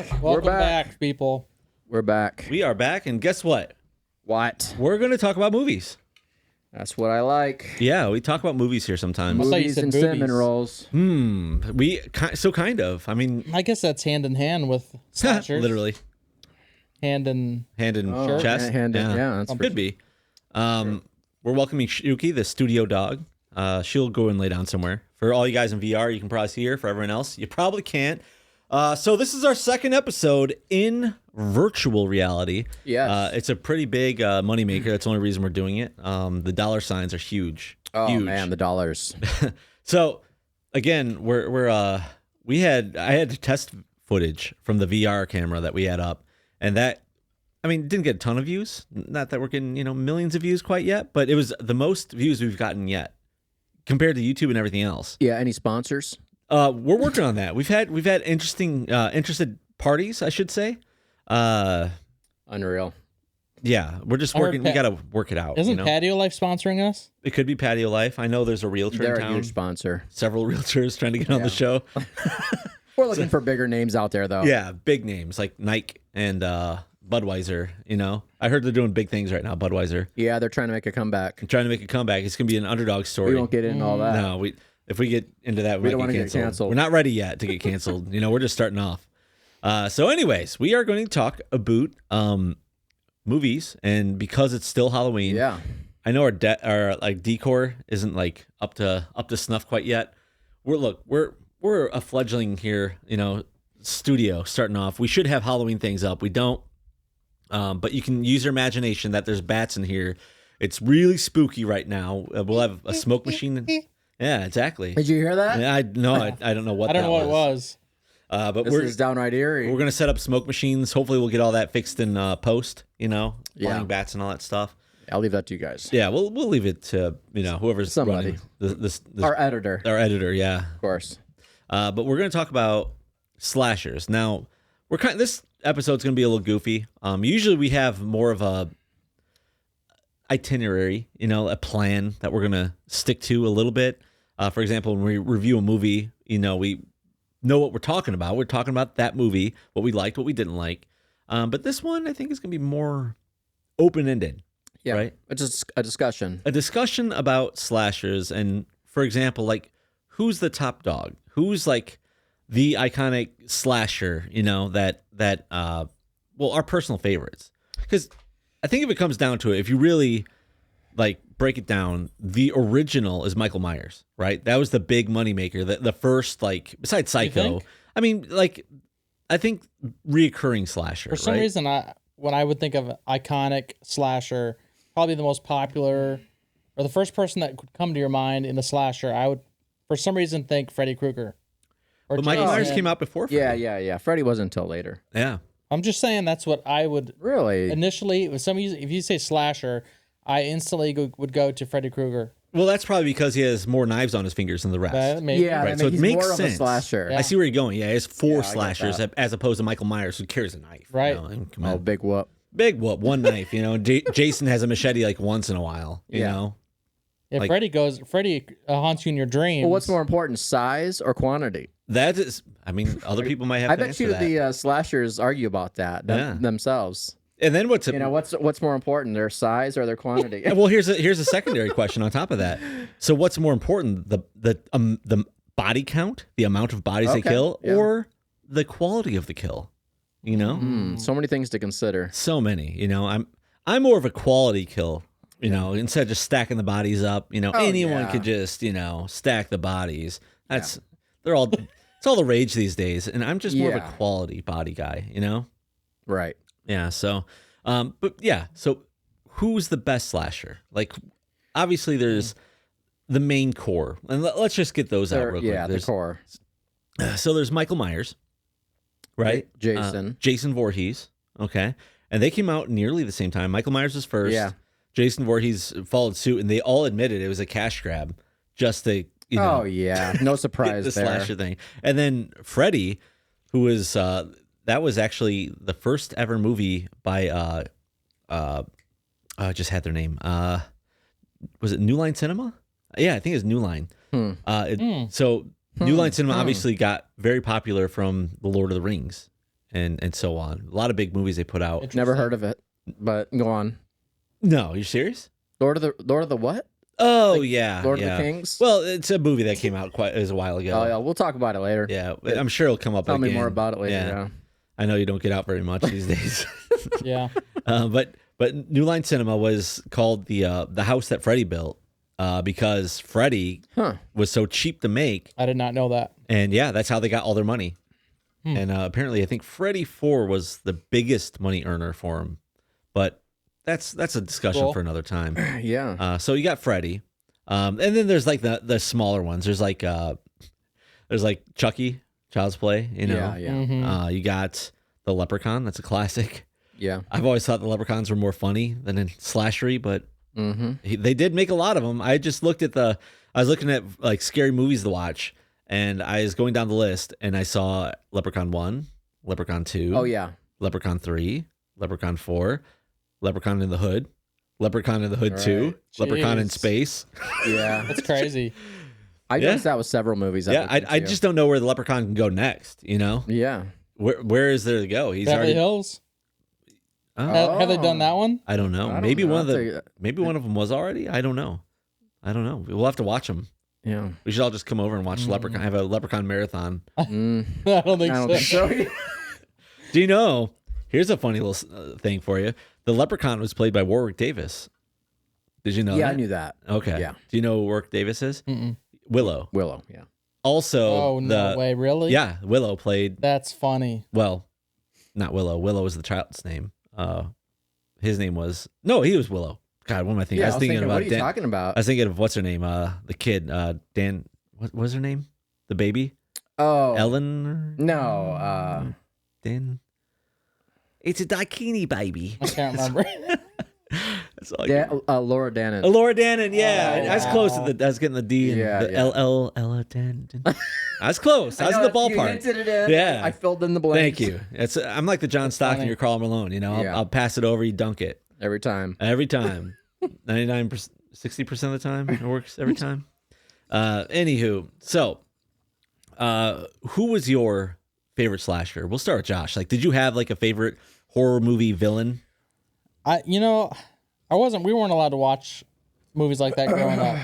back. Welcome back, people. We're back. We are back, and guess what? What? We're going to talk about movies. That's what I like. Yeah, we talk about movies here sometimes. thought you Movies said and boobies. cinnamon rolls. So kind of. I mean, I guess that's hand in hand with slashers. literally Hand in. chest. Yeah, that's Could be. We're welcoming Shuki, the studio dog. She'll go and lay down somewhere. For all you guys in VR, you can probably see her. For everyone else, you probably can't. So this is our second episode in virtual reality. Yes. It's a pretty big moneymaker. That's the only reason we're doing it. The dollar signs are huge. Oh huge. man, the dollars. So again, I had test footage from the VR camera that we had up, and that, I mean, didn't get a ton of views. Not that we're getting, millions of views quite yet, but it was the most views we've gotten yet compared to YouTube and everything else. Yeah. Any sponsors? We're working on that. We've had interested parties, I should say. Unreal. Yeah, we're just working. We got to work it out. Isn't Patio Life sponsoring us? It could be Patio Life. I know there's a realtor They're in a town. huge sponsor. Several realtors trying to get on the show. We're looking for bigger names out there, though. Yeah, big names like Nike and Budweiser. I heard they're doing big things right now. Budweiser Yeah, they're trying to make a comeback. trying to make a comeback. It's gonna be an underdog story. We won't get into all that. No, if we get into that, we don't might wanna get get canceled. canceled. We're not ready yet to get canceled. We're just starting off. So, anyways, we are going to talk about movies, and because it's still Halloween, Yeah. I know our like decor isn't like up to snuff quite yet. We're a fledgling here, studio starting off. We should have Halloween things up. We don't, but you can use your imagination that there's bats in here. It's really spooky right now. We'll have a smoke machine. Yeah, exactly. Did you hear that? I don't know what I don't know what it was. But This is downright eerie. we're gonna set up smoke machines. Hopefully, we'll get all that fixed in post. Yeah. Flying bats and all that stuff. I'll leave that to you guys. Yeah, we'll leave it to whoever's Somebody. running this Our editor, our editor. Yeah, of course. but we're gonna talk about slashers now. This episode's gonna be a little goofy. Usually we have more of a itinerary, a plan that we're gonna stick to a little bit. For example, when we review a movie, we know what we're talking about. We're talking about that movie, what we liked, what we didn't like. But this one, I think, is going to be more open-ended. Yeah. Right? It's just a discussion. A discussion about slashers. And, for example, like, who's the top dog? Who's, like, the iconic slasher, our personal favorites? Because I think if it comes down to it, if you really, like, break it down, the original is Michael Myers, right? That was the big moneymaker. The first, like, besides Psycho. I mean, like, I think reoccurring slasher. For some reason, when I would think of iconic slasher, probably the most popular, or the first person that could come to your mind in the slasher, I would, for some reason, think Freddy Krueger. But Michael Myers came out before Freddy. Yeah. Freddy wasn't until later. Yeah. I'm just saying that's what I would Really? initially. If you say slasher, I instantly would go to Freddy Krueger. Well, that's probably because he has more knives on his fingers than the rest. Maybe. Yeah, Right, I mean, so it he's makes more sense. of a slasher. I see where you're going. Yeah, he has four I get slashers that. as opposed to Michael Myers, who carries a knife. Right. And come on. Oh, big whoop. Big whoop, one knife. Jason has a machete like once in a while. You know. If Like- Freddy haunts you in your dreams. Well, what's more important, size or quantity? That is, I mean, other people might have. I to bet answer you that. the slashers argue about that themselves. And then what's What's more important, their size or their quantity? well, here's a secondary question on top of that. So what's more important, the body count, the amount of bodies they kill, or the quality of the kill? So many things to consider. So many. I'm more of a quality kill. Instead of just stacking the bodies up. Anyone could just stack the bodies. It's all the rage these days, and I'm just more of a quality body guy. Right. Yeah. So, So, who's the best slasher? Like, obviously, there's the main core, and let's just get those out real quick. Yeah, the core. So there's Michael Myers, right? Jason Voorhees. Okay, and they came out nearly the same time. Michael Myers was first. Yeah. Jason Voorhees followed suit, and they all admitted it was a cash grab, just to Oh yeah, no surprise the there. slasher thing. And then Freddy, who was that was actually the first ever movie by I just had their name. Was it New Line Cinema? Yeah, I think it was New Line. So New Line Cinema obviously got very popular from The Lord of the Rings, and so on. A lot of big movies they put out. Never heard of it, but go on. No, you serious? Lord of the what? Oh yeah, Lord yeah. of the Kings? Well, it's a movie that came out it was a while ago. Oh yeah, we'll talk about it later. Yeah, I'm sure it'll come up. Tell me again. more about it later. Yeah. I know you don't get out very much these days. Yeah. But New Line Cinema was called the house that Freddy built because Freddy was so cheap to make. I did not know that. And yeah, that's how they got all their money. And apparently, I think Freddy 4 was the biggest money earner for him. But that's a discussion for another time. Yeah. So you got Freddy, and then there's like the smaller ones. There's like Chucky, Child's Play. You know, Yeah. you got the Leprechaun. That's a classic. Yeah. I've always thought the Leprechauns were more funny than in slashery, but they did make a lot of them. I just looked at I was looking at like scary movies to watch, and I was going down the list, and I saw Leprechaun 1, Leprechaun 2. Oh yeah. Leprechaun 3, Leprechaun 4, Leprechaun in the Hood, Leprechaun in the Hood 2, Leprechaun in Jeez. Space. Yeah. That's crazy. I noticed that with several movies. Yeah, I just don't know where the Leprechaun can go next. You know, Yeah. where is there to go? He's Beverly already. Hills. Oh, Have they done that one? I don't know. I don't Maybe know. one of them was already. I don't know. We'll have to watch them. Yeah. We should all just come over and watch Leprechaun. Have a Leprechaun marathon. I don't think I don't so. think so. Do you know? Here's a funny little thing for you. The Leprechaun was played by Warwick Davis. Did you know Yeah, that? I knew that. Okay. Yeah. Do you know who Warwick Davis is? Willow. Willow. Yeah. Also, Oh, no way. Really? Yeah, Willow played. That's funny. Well, not Willow. Willow was the child's name. His name was he was Willow. God, what am I thinking? Yeah, I was thinking about what are you Dan. talking about? I was thinking of what's her name? The kid, Dan. What was her name? The baby, Oh. Ellen. No. Dan. It's a Daikini baby. I can't remember. That's all I can- Laura Dannon. Laura Dannon, yeah. Oh, I was close to I was getting the D and Yeah, the yeah. Ella Dannon. I was close. I was in the You ballpark. hinted it in. Yeah. I filled in the blanks. Thank you. I'm like the John Stockton. funny. You're Carl Malone. You know, Yeah. I'll pass it over. You dunk it Every time. every time. 99%, 60% of the time it works every time. Anywho, so who was your favorite slasher? We'll start with Josh. Like, did you have like a favorite horror movie villain? We weren't allowed to watch movies like that growing up.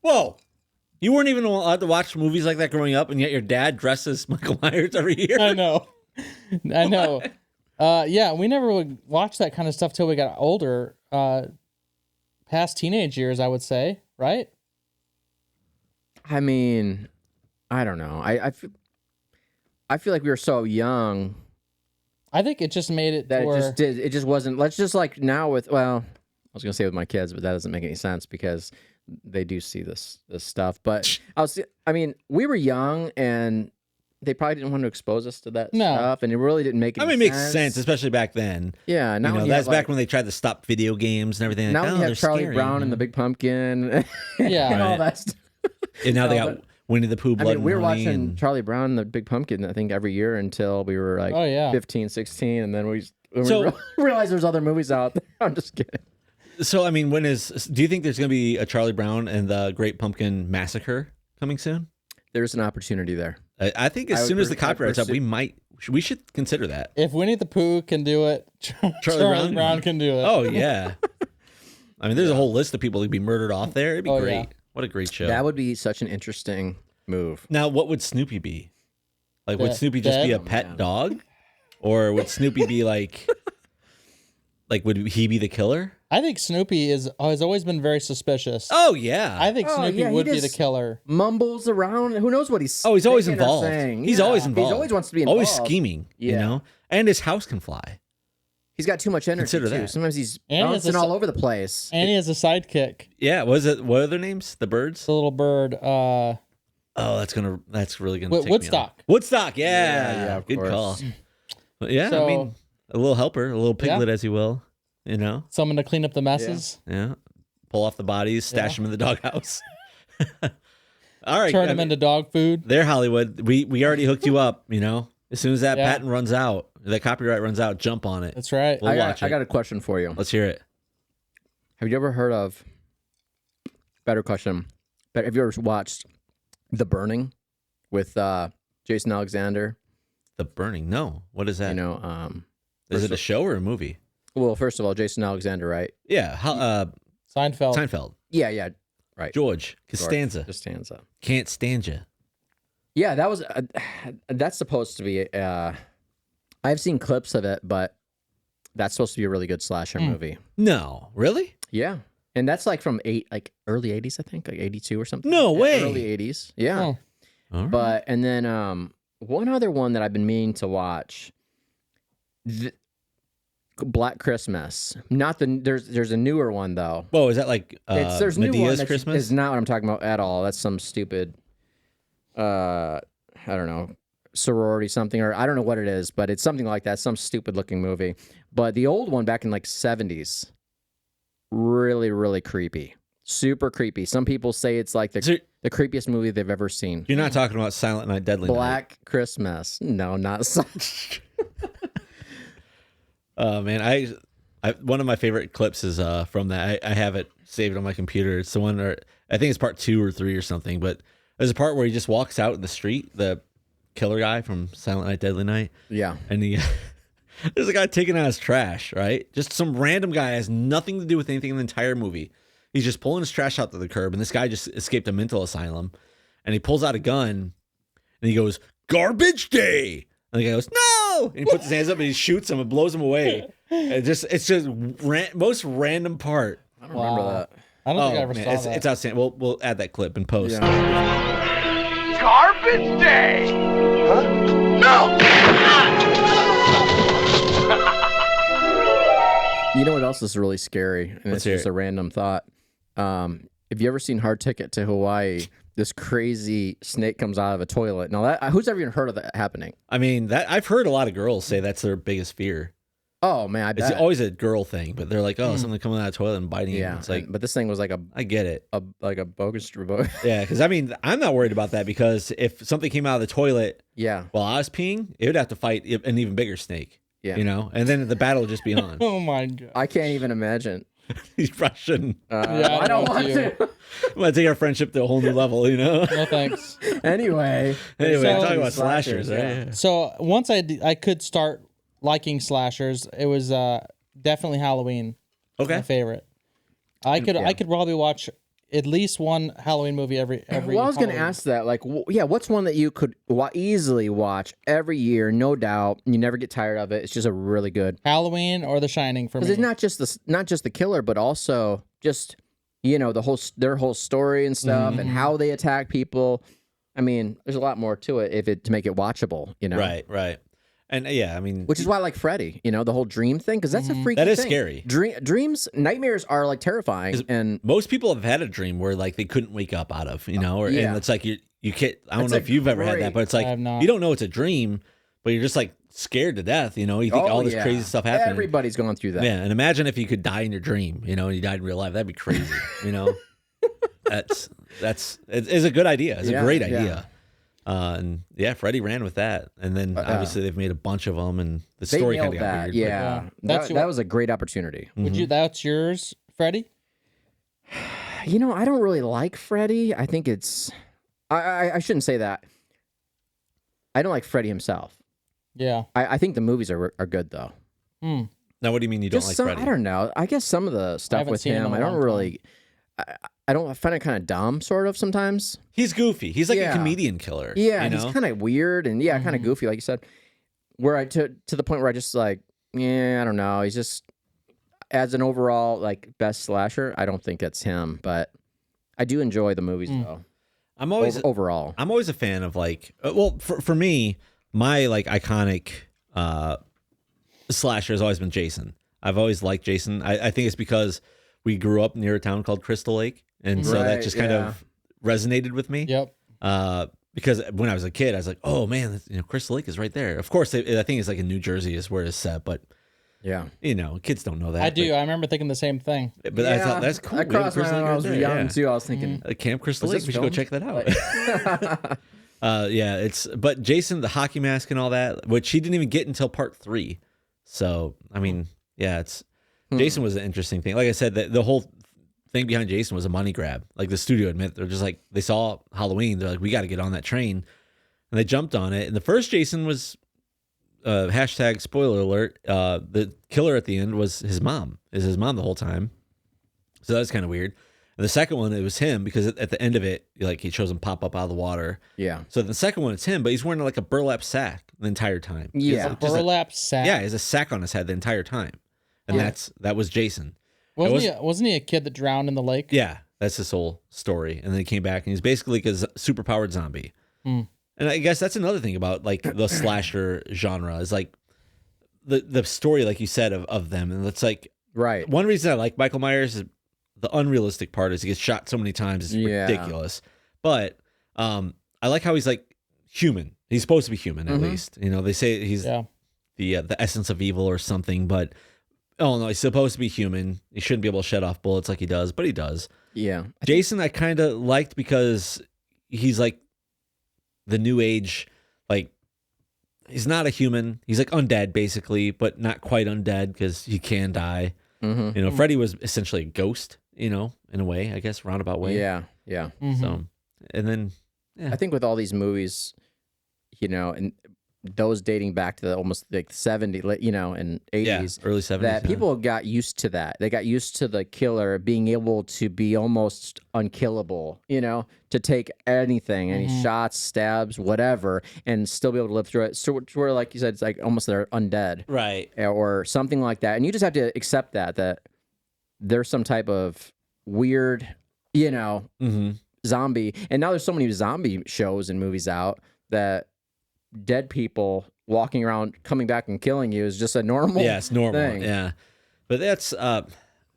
Whoa. You weren't even allowed to watch movies like that growing up, and yet your dad dresses Michael Myers every year. I know. Yeah, we never would watch that kind of stuff till we got older. Past teenage years, I would say, right? I mean, I don't know. I feel like we were so young I think it just made it that to where it just wasn't. Let's just like now with I was gonna say with my kids, but that doesn't make any sense because they do see this stuff. But we were young and they probably didn't want to expose us to that stuff, and it really didn't make any sense. It makes sense, especially back then. Yeah, now you know, that's back when they tried to stop video games and everything. Now like, we they're have Charlie scary, Brown and the Big Pumpkin, Yeah. and all Right. that stuff. And now they No, got Winnie the Pooh, Blood we were and Honey, watching and- Charlie Brown and the Big Pumpkin, I think, every year until we were like 15, 16, and then we realized there's other movies out there. I'm just kidding. So, I mean, do you think there's going to be a Charlie Brown and the Great Pumpkin Massacre coming soon? There's an opportunity there. I think as soon as the copyright's up, we should consider that. if Winnie the Pooh can do it, Charlie Brown can do it. Oh, yeah. I mean, there's a whole list of people who'd be murdered off there. It'd be great. yeah. What a great show. That would be such an interesting move. Now, what would Snoopy be? Like, would Dead- Snoopy just be a dead? pet dog? Or would Snoopy be like would he be the killer? I think Snoopy has always been very suspicious. Oh, yeah. I think Snoopy yeah, he would be the just- killer. Mumbles around. Who knows what he's He's always thinking or involved. saying. He's Yeah. always involved. He always wants to be involved. Always scheming, you Yeah. know? And his house can fly. He's got too much energy, Consider too. that. Sometimes he's And he has bouncing a- all over the place. And he has a sidekick, Yeah, what are their names? The birds? the little bird. Oh, that's really gonna take me Woodstock. off. Woodstock, yeah. Yeah, of Good course. call. But yeah, I So- mean, a little helper, a little piglet, as you will, you know? Someone to clean up the messes. Yeah. Pull off the bodies, stash them in the doghouse. All right. Turn I them mean, into dog food. there, Hollywood. We already hooked you up, you know? As soon as that Yeah. patent runs out, the copyright runs out, jump on it. That's right. We'll watch I it. got a question for you. Let's hear it. Have you ever heard of? Better question. Have you ever watched The Burning with Jason Alexander, The Burning. No. What is that? You know, Is it a show or a movie? well, first of all, Jason Alexander, right? Yeah. Seinfeld. Seinfeld. Yeah, right. George Costanza. Costanza. Can't stand you. Yeah, that was that's supposed to be. I've seen clips of it, but that's supposed to be a really good slasher movie. No. Really? Yeah, and that's like from early '80s, I think, like '82 or something. No way. Early '80s. Yeah. Oh. All right. But and then one other one that I've been meaning to watch, Black Christmas. Not the there's a newer one though. Whoa, is that like There's a new one Medea's that Christmas? is not what I'm talking about at all. That's some stupid, I don't know, sorority something, or I don't know what it is, but it's something like that. Some stupid looking movie. But the old one back in like '70s, really, really creepy. Super creepy. Some people say it's like the creepiest movie they've ever seen. You're not talking about Silent Night, Deadly Night. Black Christmas. No, not such. Man, I one of my favorite clips is from that. I have it saved on my computer. It's the one where I think it's part 2 or 3 or something, but there's a part where he just walks out in the street, the killer guy from Silent Night, Deadly Night. Yeah. And he there's a guy taking out his trash, right? Just some random guy has nothing to do with anything in the entire movie. He's just pulling his trash out to the curb, and this guy just escaped a mental asylum, and he pulls out a gun, and he goes, "Garbage day!" And the guy goes, "No!" And he puts his hands up, and he shoots him and blows him away. And it's just most random part. I don't remember that. I don't think I ever Man, saw that. it's outstanding. We'll add that clip in post. Yeah. Garbage day! Huh? No! You know what else is really scary? And Let's it's hear just it. a random thought. Have you ever seen Hard Ticket to Hawaii? This crazy snake comes out of a toilet. Now, who's ever even heard of that happening? I mean, that I've heard a lot of girls say that's their biggest fear. Oh man, I It's bet. always a girl thing, but they're like, "Oh, something coming out of the toilet and biting you." Yeah, It's like, but this thing was like I get it. a bogus. Yeah, because I mean, I'm not worried about that because if something came out of the toilet Yeah, while I was peeing, it would have to fight an even bigger snake. Yeah. You know, and then the battle would just be on. Oh my god. I can't even imagine. You probably shouldn't. Yeah, I don't want to. to. I'm gonna take our friendship to a whole new level, you know. No thanks. Anyway, Anyway, So- talking about slashers, right? yeah. Yeah. So once I could start liking slashers, it was definitely Halloween. Okay. My favorite. I could probably watch at least one Halloween movie every. Well, I was going to Halloween. ask that. Like, what's one that you could easily watch every year, no doubt. You never get tired of it. It's just a really good. Halloween or The Shining for me. Because it's not just the killer, but also just their whole story and stuff, and how they attack people. I mean, there's a lot more to it to make it watchable. Right. And yeah, I mean, Which is why I like Freddy. The whole dream thing, because that's a freaky That is thing. scary. Dreams, nightmares are like terrifying, and most people have had a dream where like they couldn't wake up out of, or Yeah. and it's like you can't. I don't That's know a if you've ever had that, but it's like I have not. you don't know it's a dream, but you're just like scared to death. You think all this crazy stuff happening. Everybody's going through that. Yeah, and imagine if you could die in your dream, and you died in real life. That'd be crazy. That's it's a good idea. It's a great idea. And yeah, Freddy ran with that, and then obviously they've made a bunch of them, and the They story kind nailed of got that. weird. Yeah, That's that was a great opportunity. Would you? That's yours, Freddie. I don't really like Freddy. I think it's. I shouldn't say that. I don't like Freddy himself. Yeah. I think the movies are good though. Now, what do you mean you don't like Freddy? I don't know. I guess some of the stuff haven't with seen him him, in a I don't long really. I don't find it kind of dumb, sort of sometimes. He's goofy. He's like Yeah. a comedian killer. Yeah, he's kind of weird and kind of goofy, like you said. Where to the point where I just like, I don't know. He's just as an overall like best slasher. I don't think it's him, but I do enjoy the movies though. I'm always Overall. I'm always a fan of like, for me, my like iconic slasher has always been Jason. I've always liked Jason. I think it's because we grew up near a town called Crystal Lake, and so that Right, just kind of resonated with me. Yep. Because when I was a kid, I was like, oh man, Crystal Lake is right there. Of course, I think it's like in New Jersey is where it's set, but Yeah. kids don't know that. I do. I remember thinking the same thing. But I thought that's cool. I We have a crossed my Crystal mind Lake when I was right there, young yeah. too. I was thinking, Camp Crystal Was Lake. this We should go filmed? check that out. Yeah, but Jason, the hockey mask and all that, which he didn't even get until part 3. So I mean, yeah, Jason was an interesting thing. Like I said, the whole thing behind Jason was a money grab. Like the studio admit, they're just like they saw Halloween, they're like, we got to get on that train, and they jumped on it. And the first Jason was hashtag spoiler alert, the killer at the end was his mom. Is his mom the whole time. So that's kind of weird. And the second one, it was him because at the end of it, like he shows him pop up out of the water. Yeah. So the second one, it's him, but he's wearing like a burlap sack the entire time. Yeah. Burlap sack. Yeah, he has a sack on his head the entire time, and that was Jason. Wasn't he a kid that drowned in the lake? Yeah, that's his whole story, and then he came back, and he's basically like a superpowered zombie. And I guess that's another thing about like the slasher genre is like the story, like you said, of them, and it's like Right. one reason I like Michael Myers is the unrealistic part is he gets shot so many times, it's ridiculous. But I like how he's like human. He's supposed to be human at least. You know, they say he's the essence of evil or something, but oh no, he's supposed to be human. He shouldn't be able to shed off bullets like he does, but he does. Yeah. Jason, I kind of liked because he's like the new age, like he's not a human. He's like undead basically, but not quite undead because he can die. You know, Freddy was essentially a ghost, you know, in a way, I guess, roundabout way. Yeah. Yeah. So, and then, I think with all these movies, you know, and those dating back to almost like 70s, you know, and 80s, early 70s, that people got used to that. They got used to the killer being able to be almost unkillable, you know, to take anything, any shots, stabs, whatever, and still be able to live through it. So to where, like you said, it's like almost they're undead, right, or something like that. And you just have to accept that there's some type of weird, you know, zombie. And now there's so many zombie shows and movies out that dead people walking around coming back and killing you is just a normal it's normal thing. Yeah, but that's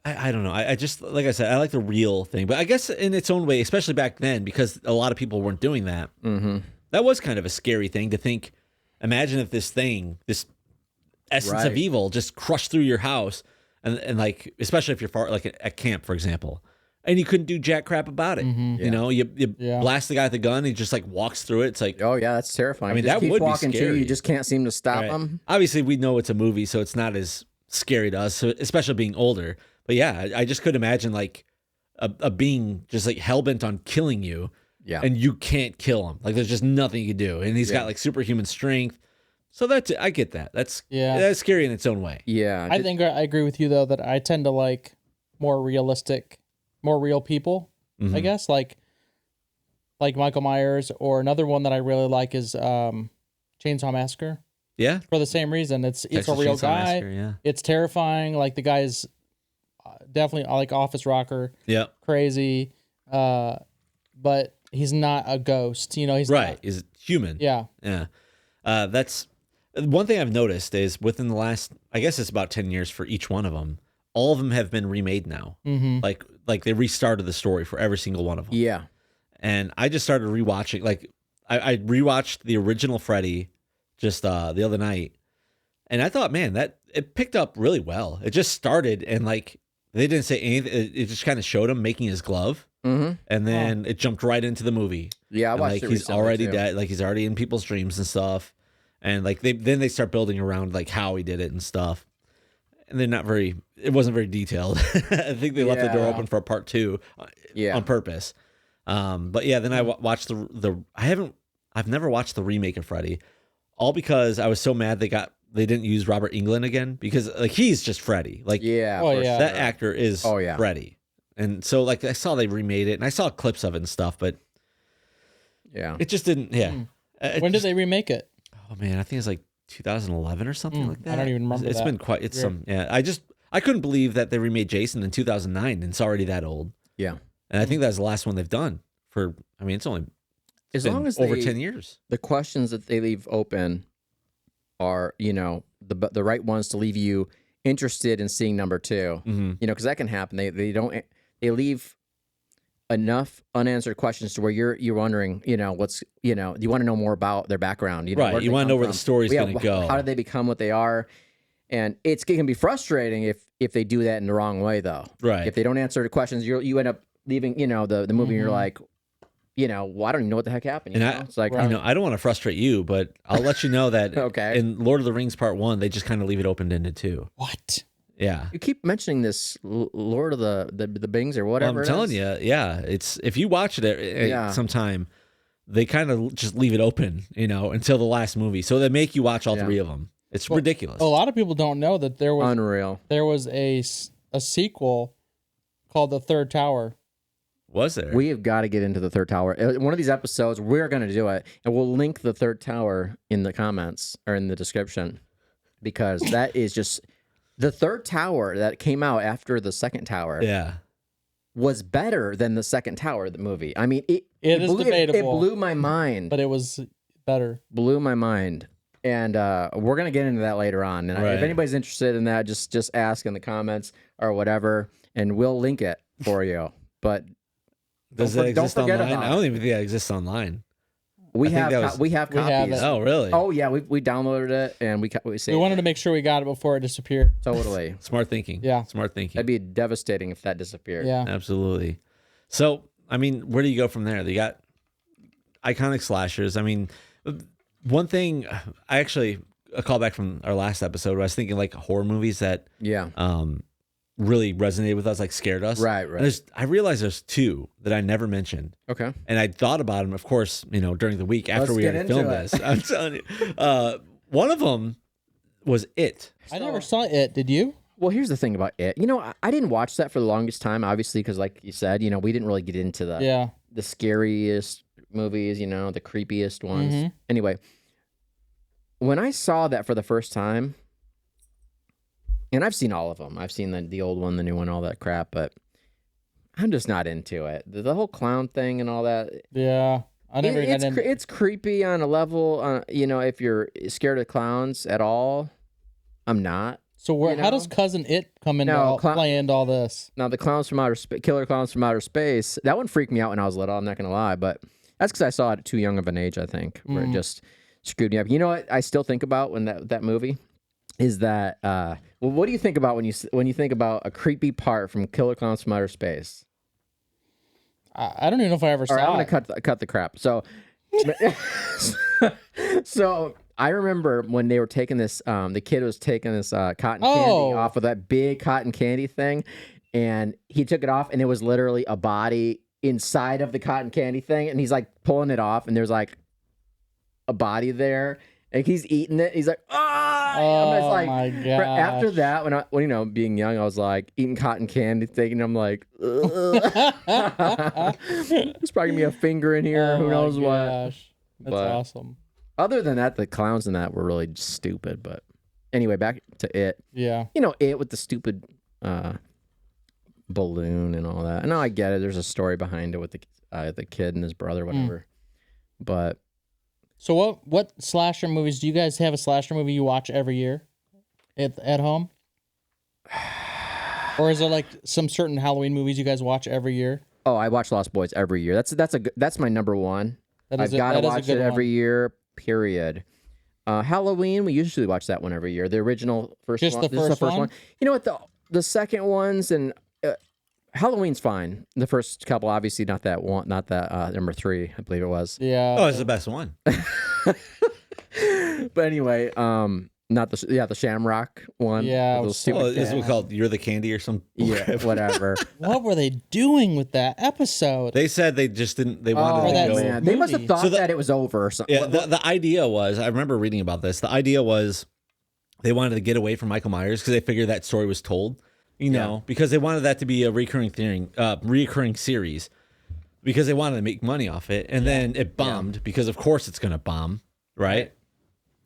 I don't know, I just, like I said, I like the real thing, but I guess in its own way, especially back then, because a lot of people weren't doing that, that was kind of a scary thing to think. Imagine if this essence of evil just crushed through your house, and like, especially if you're far, like at camp, for example, and you couldn't do jack crap about it. You know, you blast the guy with the gun, he just like walks through it. It's like, oh yeah, that's terrifying. I mean, Just that keeps would be walking scary. too, you just can't seem to stop him. Obviously, we know it's a movie, so it's not as scary to us, so especially being older. But yeah, I just could imagine like a being just like hell-bent on killing you, and you can't kill him. Like there's just nothing you can do, and he's got like superhuman strength. So I get that. That's scary in its own way. Yeah, I think I agree with you though that I tend to like more realistic, more real people. I guess like Michael Myers, or another one that I really like is Chainsaw Massacre. Yeah, for the same reason. It's a real Chainsaw guy. Massacre, It's terrifying. Like the guy's definitely like office rocker. Yeah, crazy. But he's not a ghost. You know, he's right. not. He's human. Yeah. That's one thing I've noticed is within the last, I guess it's about 10 years for each one of them. All of them have been remade now. Like they restarted the story for every single one of them. Yeah. And I just started rewatching. Like I rewatched the original Freddy just the other night, and I thought, man, that it picked up really well. It just started, and like they didn't say anything. It just kind of showed him making his glove, and then it jumped right into the movie. Yeah, I watched like it he's recently, already too. dead. Like he's already in people's dreams and stuff. And like they start building around like how he did it and stuff. And it wasn't very detailed. I think they left the door open for a part 2 on purpose. But yeah, then I watched I've never watched the remake of Freddy, all because I was so mad they didn't use Robert Englund again, because like he's just Freddy. Like that actor is Freddy. And so like I saw they remade it, and I saw clips of it and stuff, but it just didn't. When did they remake it? Oh man, I think it's like 2011 or something like that. I don't even remember. It's been quite. It's some. Yeah, I couldn't believe that they remade Jason in 2009, and it's already that old. Yeah, and I think that's the last one they've done for. I mean, it's only as long as over 10 years. The questions that they leave open are, you know, the right ones to leave you interested in seeing number 2. You know, because that can happen. They leave enough unanswered questions to where you're wondering, you know, you want to know more about their background. You know, right. You want to know where the story's going to go. How did they become what they are? And it can be frustrating if they do that in the wrong way, though. Right. If they don't answer the questions, you end up leaving, you know, the movie, and you're like, you know, well, I don't even know what the heck happened. You know? It's like, you know, I don't want to frustrate you, but I'll let you know that okay. in Lord of the Rings Part 1, they just kind of leave it open-ended too. What? Yeah. You keep mentioning this Lord of the Bings or whatever. I'm telling you, yeah. It's if you watch it sometime, they kind of just leave it open, until the last movie. So they make you watch all three of them. It's ridiculous. A lot of people don't know that there was Unreal. There was a sequel called The Third Tower. Was there? We have got to get into The Third Tower. One of these episodes, we're going to do it, and we'll link The Third Tower in the comments or in the description, because that is just The Third Tower that came out after the Second Tower. Yeah. Was better than the Second Tower, the movie. I mean, it is debatable. It blew my mind. But it was better. Blew my mind. And we're going to get into that later on. And if anybody's interested in that, just ask in the comments or whatever, and we'll link it for you. But does it exist online? I don't even think that exists online. We have copies. Oh, really? Oh, yeah. We downloaded it, and we saved We wanted to make sure we got it before it disappeared. Totally. Smart thinking. Yeah. Smart thinking. That'd be devastating if that disappeared. Yeah. Absolutely. So, I mean, where do you go from there? You got iconic slashers. I mean, one thing, a callback from our last episode, where I was thinking like horror movies that really resonated with us, like scared us. Right. And I realized there's two that I never mentioned. Okay. And I thought about them, of course, during the week after we had filmed this. I'm telling you. One of them was It. I never saw It. Did you? Well, here's the thing about It. I didn't watch that for the longest time, obviously, because like you said, we didn't really get into the scariest movies, the creepiest ones. Mm-hmm. Anyway, when I saw that for the first time, and I've seen all of them. I've seen the old one, the new one, all that crap, but I'm just not into it. The whole clown thing and all that. Yeah. I never got into It's creepy on a level, if you're scared of clowns at all. I'm not. So how does Cousin It come into play into all this? Now, the clowns from outer space, killer clowns from outer space, that one freaked me out when I was little. I'm not going to lie, but that's because I saw it at too young of an age, I think, where it just screwed me up. You know what I still think about when that movie is that, what do you think about when you think about a creepy part from Killer Clowns from Outer Space? I don't even know if I ever saw it. I'm going to cut the crap. So, so I remember when they were taking this, the kid was taking this cotton candy off of that big cotton candy thing, and he took it off, and it was literally a body inside of the cotton candy thing, and he's like pulling it off, and there's like a body there, and he's eating it. He's like, my gosh. After that, when being young, I was like eating cotton candy, thinking I'm like, there's probably gonna be a finger in here. Who knows what? That's awesome. Other than that, the clowns in that were really stupid. But anyway, back to It. Yeah. It with the stupid balloon and all that. I know, I get it. There's a story behind it with the kid and his brother, whatever. But so what slasher movies do you guys have? A slasher movie you watch every year at home? Or is there like some certain Halloween movies you guys watch every year? Oh, I watch Lost Boys every year. That's my number one. I've got to watch it every year. Period. Halloween, we usually watch that one every year. The original first one. Just the first one? You know what? The second ones and Halloween's fine. The first couple, obviously, not that one, not that number 3, I believe it was. Yeah. Oh, it's the best one. But anyway, not the Shamrock one. Yeah. Those stupid Is it called You're the Candy or something? Yeah, whatever. What were they doing with that episode? They said they just didn't. They wanted to go. Man. They must have thought that it was over or something. Yeah, the idea was, I remember reading about this. The idea was they wanted to get away from Michael Myers because they figured that story was told. Because they wanted that to be a recurring series, because they wanted to make money off it, and then it bombed because of course it's gonna bomb, right?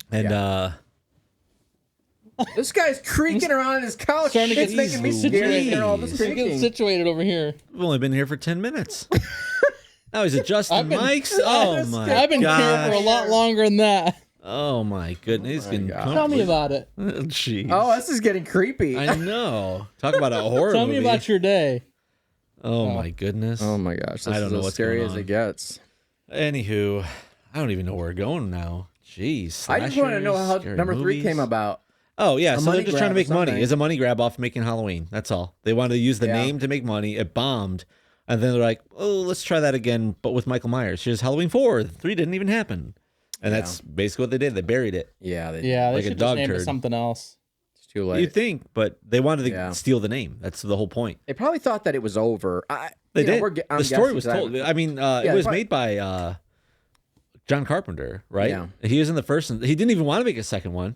And this guy's creaking around on his couch. It's making me scared. All this Getting situated over here. We've only been here for 10 minutes. Now he's adjusting mics. Oh my! I've been here for a lot longer than that. Oh my goodness! He's getting Tell me about it. Jeez. Oh, this is getting creepy. I know. Talk about a horror Tell movie. me about your day. Oh my goodness. Oh my gosh. This I don't is know as what's scary going as on. it gets. Anywho, I don't even know where we're going now. Jeez. I just want to know how scary number 3 movies. came about. Oh yeah, A so money they're just trying to grab or make money. something. It's a money grab off making Halloween. That's all. They wanted to use the name to make money. It bombed. And then they're like, oh, let's try that again, but with Michael Myers. Here's Halloween 4. 3 didn't even happen. And that's basically what they did. They buried it. Yeah. They Like a should dog just name it turd. something else. It's too late. You'd think, but they wanted to steal the name. That's the whole point. They probably thought that it was over. They did. I'm The story guessing was that- told. I mean, it was made by John Carpenter, right? Yeah. He was in the first one. He didn't even want to make a second one.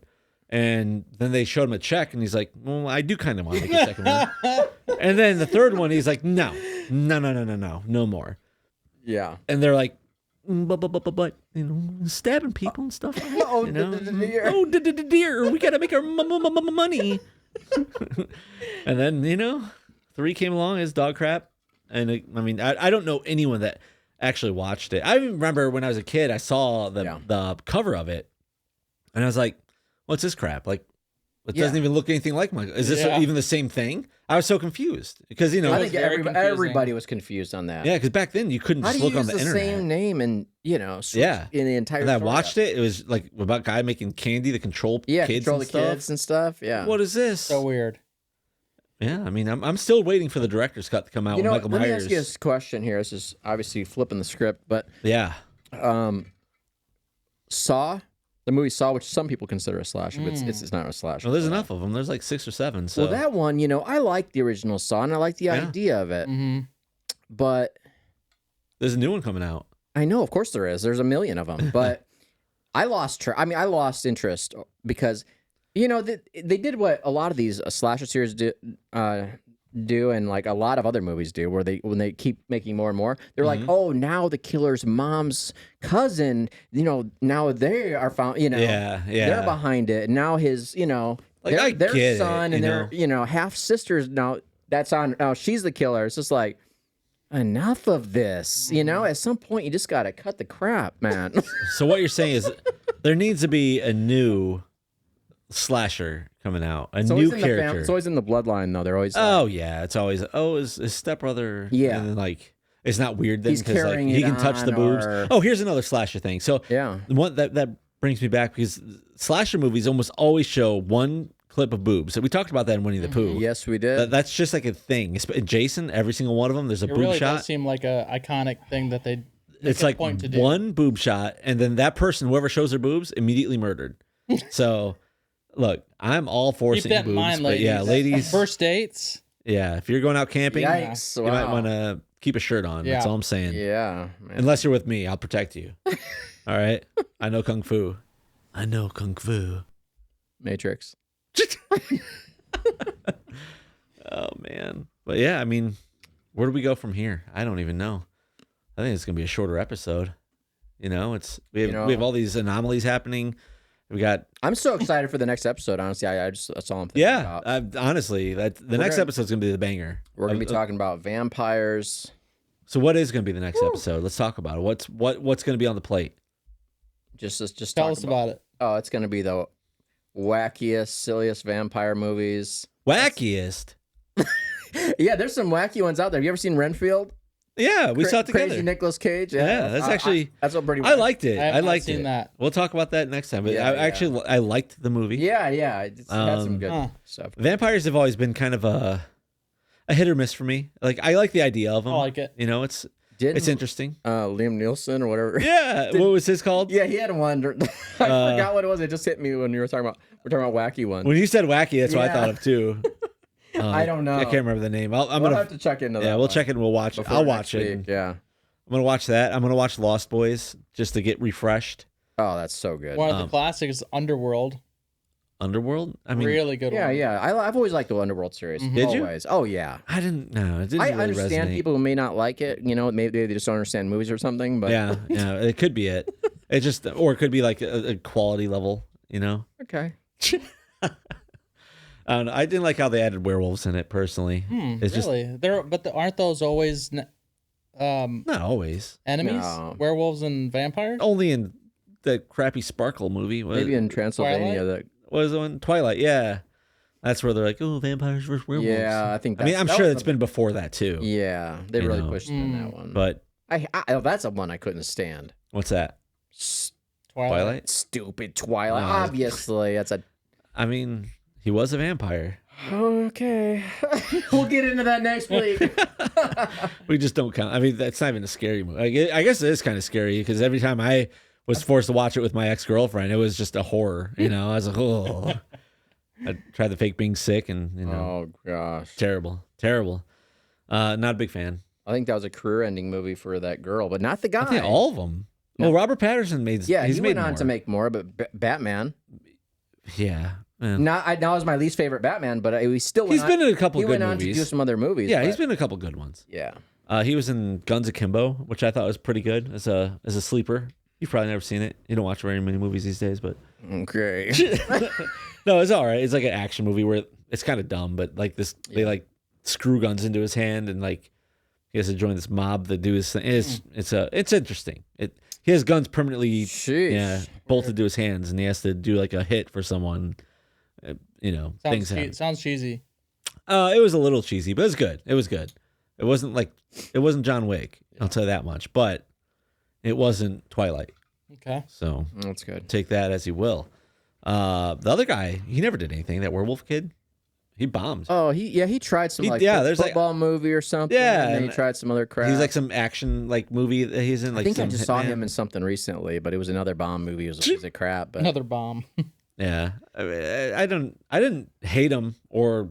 And then they showed him a check, and he's like, well, I do kind of want to make a second one. And then the third one, he's like, no more. Yeah. And they're like, but stabbing people and stuff. Oh, you know? deer. Oh, deer. We got to make our money. And then, 3 came along as dog crap. And I don't know anyone that actually watched it. I remember when I was a kid, I saw the cover of it, and I was like, what's this crap? Like, it doesn't even look anything like Michael. Is this even the same thing? I was so confused because, I think everybody was confused on that. Yeah, because back then you couldn't just look on the internet. Same name and, switch in the entire And I story watched it. It was like about a guy making candy to control kids control and the stuff. kids and stuff. Yeah. What is this? So weird. Yeah, I'm still waiting for the director's cut to come out with Michael Myers. Let me ask you this question here. This is obviously flipping the script, but Yeah. Saw, the movie Saw, which some people consider a slasher, but it's not a slasher. Well, there's enough of them. There's like 6 or 7. So Well, that one, I like the original Saw, and I like the idea of it. Mm-hmm. But there's a new one coming out. I know, of course there is. There's a million of them. But I lost interest because, they did what a lot of these slasher series do, and like a lot of other movies do, where when they keep making more and more, they're like, oh, now the killer's mom's cousin, now they are found, they're behind it. And now his, their son and their, half sisters, now that's on, now she's the killer. It's just like, enough of this, at some point you just got to cut the crap, man. So what you're saying is there needs to be a new slasher coming out, a new character. It's always in the bloodline, though. They're always it's always his stepbrother. Yeah, and then, like, it's not weird then he's carrying he can touch the boobs. Here's another slasher thing. So yeah, the one that brings me back, because slasher movies almost always show one clip of boobs. So we talked about that in Winnie the Pooh. Yes, we did. That's just like a thing. Jason, every single one of them, there's a boob really shot. Does seem like a iconic thing that they. It's like point to do. One boob shot, and then that person, whoever shows their boobs, immediately murdered. So. Look, I'm all for Keep seeing that in boobs, mind, but ladies. yeah, ladies. First dates. Yeah, if you're going out camping, Yikes, you might want to keep a shirt on. Yeah. That's all I'm saying. Yeah, man. Unless you're with me, I'll protect you. All right? I know Kung Fu. Matrix. Oh, man. But yeah, where do we go from here? I don't even know. I think it's going to be a shorter episode. We have all these anomalies happening. I'm so excited for the next episode. Honestly, that's all I'm thinking about. Honestly, the next episode's gonna be the banger. We're gonna be talking about vampires. So what is gonna be the next episode? Let's talk about it. What's gonna be on the plate? Just tell us about it. Oh, it's gonna be the wackiest, silliest vampire movies. Wackiest? Yeah, there's some wacky ones out there. Have you ever seen Renfield? Yeah, we saw it together. Crazy Nicolas Cage. Yeah, that's actually that's what pretty. I liked it. I liked seen it. That. We'll talk about that next time. But I liked the movie. Yeah, it's had some good stuff. Vampires have always been kind of a hit or miss for me. Like, I like the idea of them. I like it. It's interesting. Liam Neeson or whatever. Yeah, what was his called? Yeah, he had one. I forgot what it was. It just hit me when you were talking about. We're talking about wacky ones. When you said wacky, that's what I thought of too. I don't know. I can't remember the name. I'm gonna have to check into that. Yeah, we'll check it and we'll watch it. I'll watch it. Yeah. I'm going to watch that. I'm going to watch Lost Boys just to get refreshed. Oh, that's so good. One of the classics, Underworld. Underworld? Really good one. Yeah. I've always liked the Underworld series. Mm-hmm. Did always. You? Oh, yeah. I didn't know. It didn't I really understand resonate. people who may not like it. Maybe they just don't understand movies or something. But Yeah, it could be it. It just, or it could be like a quality level, Okay. I don't know. I didn't like how they added werewolves in it personally. It's Really? Aren't those always not always. enemies? No. Werewolves and vampires? Only in the crappy Sparkle movie. Maybe in Transylvania. Twilight? What was the one? Twilight, yeah. That's where they're like, oh, vampires versus werewolves. Yeah, I think. I'm sure it's been before that too. Yeah, they really pushed it in that one. But that's a one I couldn't stand. what's that? Twilight? Stupid Twilight. No. Obviously, that's a. He was a vampire. Okay, we'll get into that next week. We just don't count. That's not even a scary movie. I guess it is kind of scary because every time I was forced to watch it with my ex-girlfriend, it was just a horror. I was like, oh. I tried to fake being sick and, Oh, gosh. Terrible. Not a big fan. I think that was a career-ending movie for that girl, but not the guy. I think all of them. Well, Robert Pattinson made. Yeah, he's he made went on more. to make more, but Batman. Yeah. That was my least favorite Batman, but he still went He's on, been in a couple he good went on movies. to do some other movies. Yeah, but, he's been in a couple good ones. Yeah. He was in Guns Akimbo, which I thought was pretty good as a sleeper. You've probably never seen it. You don't watch very many movies these days, but Okay. no, it's all right. It's like an action movie where it's kind of dumb, but like this, they like screw guns into his hand and like he has to join this mob that do his thing. It's interesting. He has guns permanently, bolted to his hands, and he has to do like a hit for someone. Things happen. Sounds cheesy. It was a little cheesy, but it was good. It was good. It wasn't John Wick. I'll tell you that much. But it wasn't Twilight. Okay. So That's good. take that as you will. The other guy, he never did anything. That werewolf kid, he bombed. Oh, he tried some there's football movie or something. Yeah, and then he and tried some other crap. He's like some action like movie that he's in. Like I think I some just saw hitman. him in something recently, but it was another Bond movie. It was a piece of crap. But Another bomb. Yeah, I didn't hate him or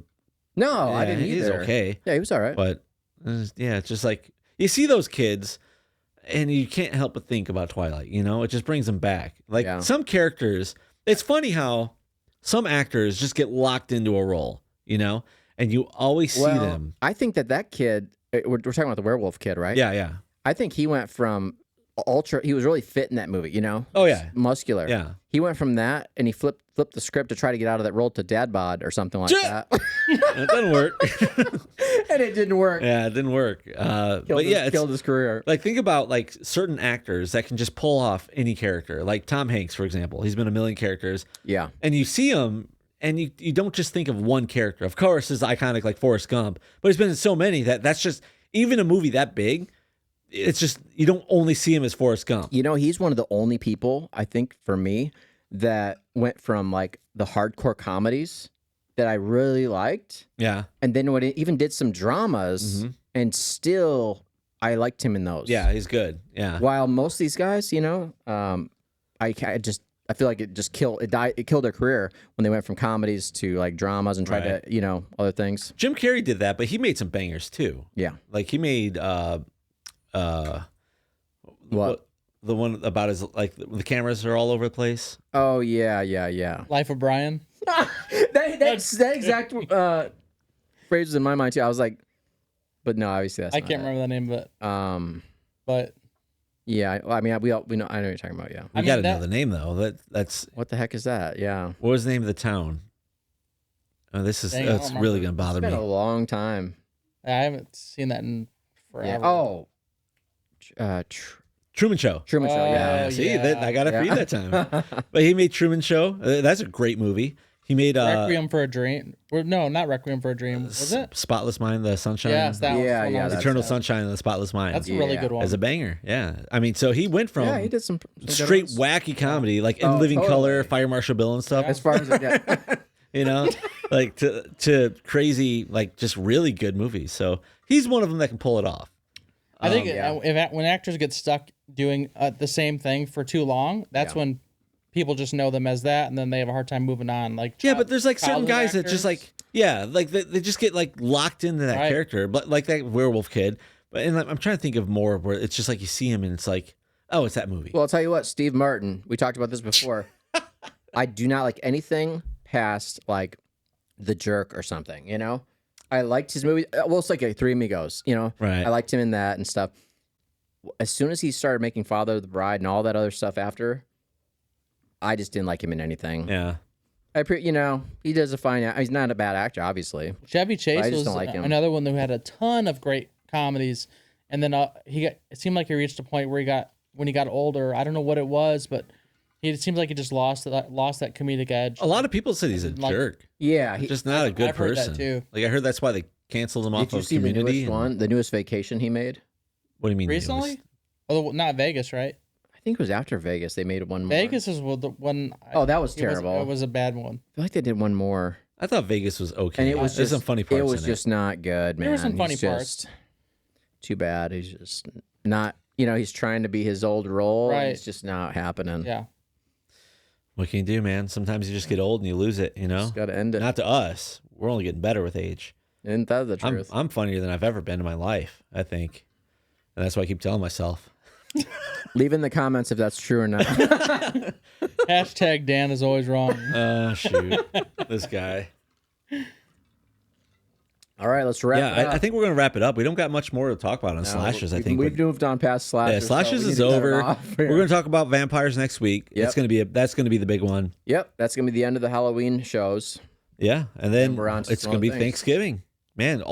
no, I didn't he's either. okay. Yeah, he was all right. But it's just like you see those kids, and you can't help but think about Twilight. It just brings them back. Like some characters, it's funny how some actors just get locked into a role, and you always see them. I think that kid. We're talking about the werewolf kid, right? Yeah. I think he went from ultra. He was really fit in that movie, Oh yeah, muscular. yeah. He went from that, and he flipped the script to try to get out of that role to dad bod or something like that. It doesn't work. And it didn't work. Yeah, it didn't work. Killed his career. Like think about like certain actors that can just pull off any character. Like Tom Hanks, for example. He's been a million characters. Yeah. And you see him, and you don't just think of one character. Of course, is iconic like Forrest Gump, but he's been in so many that's just even a movie that big. It's just you don't only see him as Forrest Gump. He's one of the only people I think for me that went from like the hardcore comedies that I really liked. Yeah. And then when it even did some dramas, and still I liked him in those. Yeah, he's good. Yeah. While most of these guys, I feel like it killed their career when they went from comedies to like dramas and tried to, other things. Jim Carrey did that, but he made some bangers too. Yeah. Like he made What? The one about his like the cameras are all over the place. Oh yeah. Life of Brian. that exact phrase was in my mind too. I was like, but no, obviously that's I not can't it. remember the name, but Yeah, I mean, we know. I know what you're talking about. Yeah. We got to know the name though. That's What the heck is that? Yeah. what was the name of the town? Oh, this is Dang, I don't that's really gonna remember. bother It's been me. a long time. I haven't seen that in forever. Yeah. Oh. Truman Show. Truman Show. Yeah. Oh, See, yeah. I got it for you Yeah. that time. But he made Truman Show. That's a great movie. He made Requiem for a Dream. No, not Requiem for a Dream. Was it? Spotless Mind, the Sunshine. Yes, that Yeah, was yeah, one. that's- Eternal Sunshine of the Spotless Mind. That's a really Yeah. good one. as a banger. Yeah, I mean, so he went from Yeah, he did some good straight ones. wacky comedy, like In Oh, Living totally. Color, Fire Marshal Bill and stuff. As far as yeah. Like to crazy, like just really good movies. So he's one of them that can pull it off. I think yeah. when actors get stuck doing the same thing for too long, that's Yeah. when people just know them as that, and then they have a hard time moving on. Like Yeah, but there's like certain childhood guys that just actors. like like they just get like locked into that Right. character, but like that werewolf kid. But and I'm trying to think of more where it's just like you see him and it's like, oh, it's that movie. Well, I'll tell you what, Steve Martin. We talked about this before. I do not like anything past like The Jerk or something. I liked his movie. Well, it's like Three Amigos. Right. I liked him in that and stuff. As soon as he started making Father of the Bride and all that other stuff after, I just didn't like him in anything. Yeah. He does a fine. He's not a bad actor, obviously. Chevy Chase I just was don't like him. another one who had a ton of great comedies, and then it seemed like he reached a point where when he got older, I don't know what it was, but it seems like he just lost that comedic edge. A lot of people said he's a Like- jerk. Yeah, Just not a good I've heard that person. too. Like I heard that's why they canceled him off Did you of see the Community. newest one? The newest Vacation he made? What do you mean? Recently, although not Vegas, right? I think it was after Vegas. They made one more. Vegas is the one. Oh, that was terrible. It was a bad one. I feel like they did one more. I thought Vegas was okay. And it was There's just some funny parts. It was in just not good, man. There were some funny He's parts. just too bad. He's just not. He's trying to be his old role. Right. And it's just not happening. Yeah. What can you do, man? Sometimes you just get old and you lose it. Just got to end it. Not to us. We're only getting better with age. Isn't that the truth? I'm funnier than I've ever been in my life, I think. And that's why I keep telling myself. Leave in the comments if that's true or not. Hashtag Dan is always wrong. Shoot. This guy. All right, let's wrap it up. I think we're going to wrap it up. We don't got much more to talk about on slashes, I think. We've moved on past slashes. Yeah, slashes so is over. We're going to talk about vampires next week. Yep. That's going to be the big one. Yep, that's going to be the end of the Halloween shows. Yeah, and then we're on to it's some going to be other things. Thanksgiving. Man,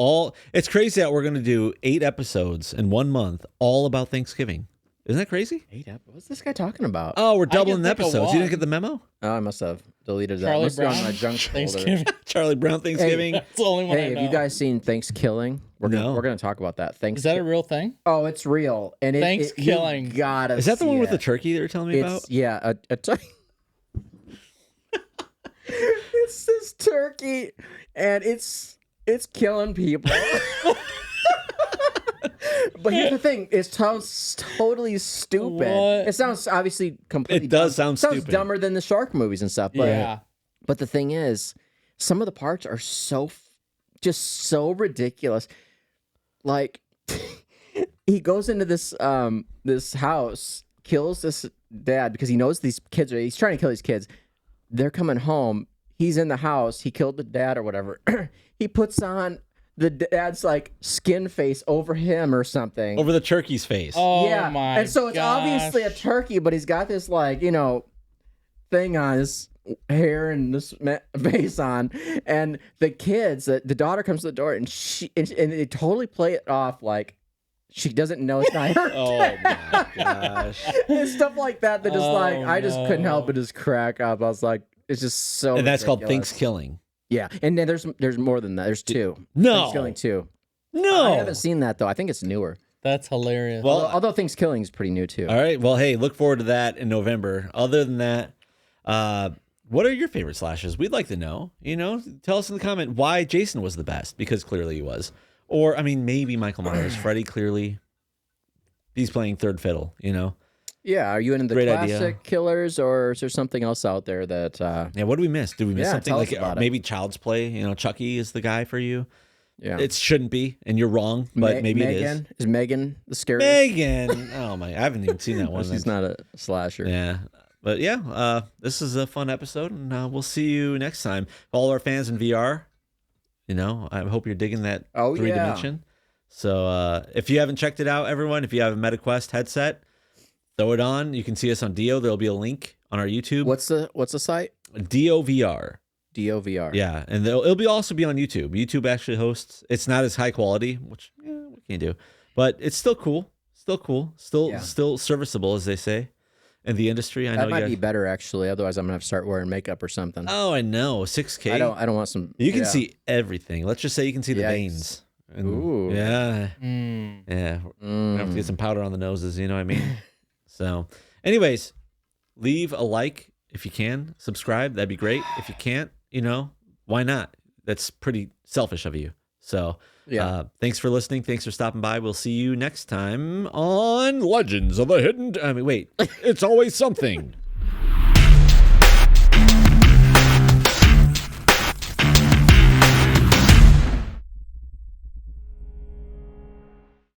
it's crazy that we're going to do 8 episodes in 1 month all about Thanksgiving. Isn't that crazy? What's this guy talking about? Oh, we're doubling can the think of episodes. You didn't one. get the memo? Oh, I must have deleted that. Charlie Must have gone in Brown, my junk folder. Thanksgiving. Charlie Brown Thanksgiving. That's the only one I Hey, know. have you guys seen Thanksgiving? We're gonna talk about that. Is that a real thing? Oh, it's real. And Thanksgiving. you gotta Is that the see one with it. the turkey they were telling me about? Yeah, it's this turkey, and it's killing people. But here's the thing: it sounds totally stupid. What? It sounds obviously completely. It does dumb. sound Sounds stupid. dumber than the shark movies and stuff. But Yeah. but the thing is, some of the parts are just so ridiculous. Like he goes into this house, kills this dad because he knows he's trying to kill these kids. They're coming home. He's in the house. He killed the dad or whatever. He puts on the dad's like skin face over him or something. Over the turkey's face. Oh yeah. my And so it's obviously a turkey, but he's got this like, thing on his hair and this face on. And the kids, the daughter comes to the door and and they totally play it off like she doesn't know it's not her. Oh my gosh. And stuff like that. That just I just couldn't no. help but just crack up. I was like, it's just so And that's called ridiculous. Thanksgiving. Yeah. And then there's more than that. There's 2. No. Thanksgiving 2. No. I haven't seen that though. I think it's newer. That's hilarious. Well, Although Thanksgiving is pretty new too. all right. Well, hey, look forward to that in November. Other than that, what are your favorite slashes? We'd like to know. Tell us in the comment why Jason was the best, because clearly he was. Or, I mean, maybe Michael Myers. Freddy, clearly, he's playing third fiddle, Yeah, are you into the Great classic idea. killers, or is there something else out there that? Yeah, what did we miss? Did we miss Yeah, something? tell us Like about it. maybe Child's Play, Chucky is the guy for you. Yeah, It shouldn't be, and you're wrong, but maybe it is. Megan is Megan the scariest? Megan. Oh, my. I haven't even seen that one. She's not a slasher. Yeah. But yeah, this is a fun episode, and we'll see you next time. All our fans in VR, I hope you're digging that 3 dimension. So if you haven't checked it out, everyone, if you have a MetaQuest headset, throw it on. You can see us on Dio. There'll be a link on our YouTube. What's the site? Dio VR. DOVR. Yeah, and it'll also be on YouTube. YouTube actually hosts. It's not as high quality, which what can you do? But it's still cool. Still serviceable, as they say in the industry. I That know might you be guys. better actually. Otherwise, I'm gonna have to start wearing makeup or something. Oh, I know. 6K. I don't want some. You can yeah. see everything. Let's just say you can see the Yikes. veins. And, Ooh. Yeah. Mm. Yeah. We're gonna have to get some powder on the noses, you know what I mean? So, anyways, leave a like if you can. Subscribe. That'd be great. If you can't, why not? That's pretty selfish of you. So, Yeah. Thanks for listening. Thanks for stopping by. We'll see you next time on Legends of the Hidden. Wait, it's always something.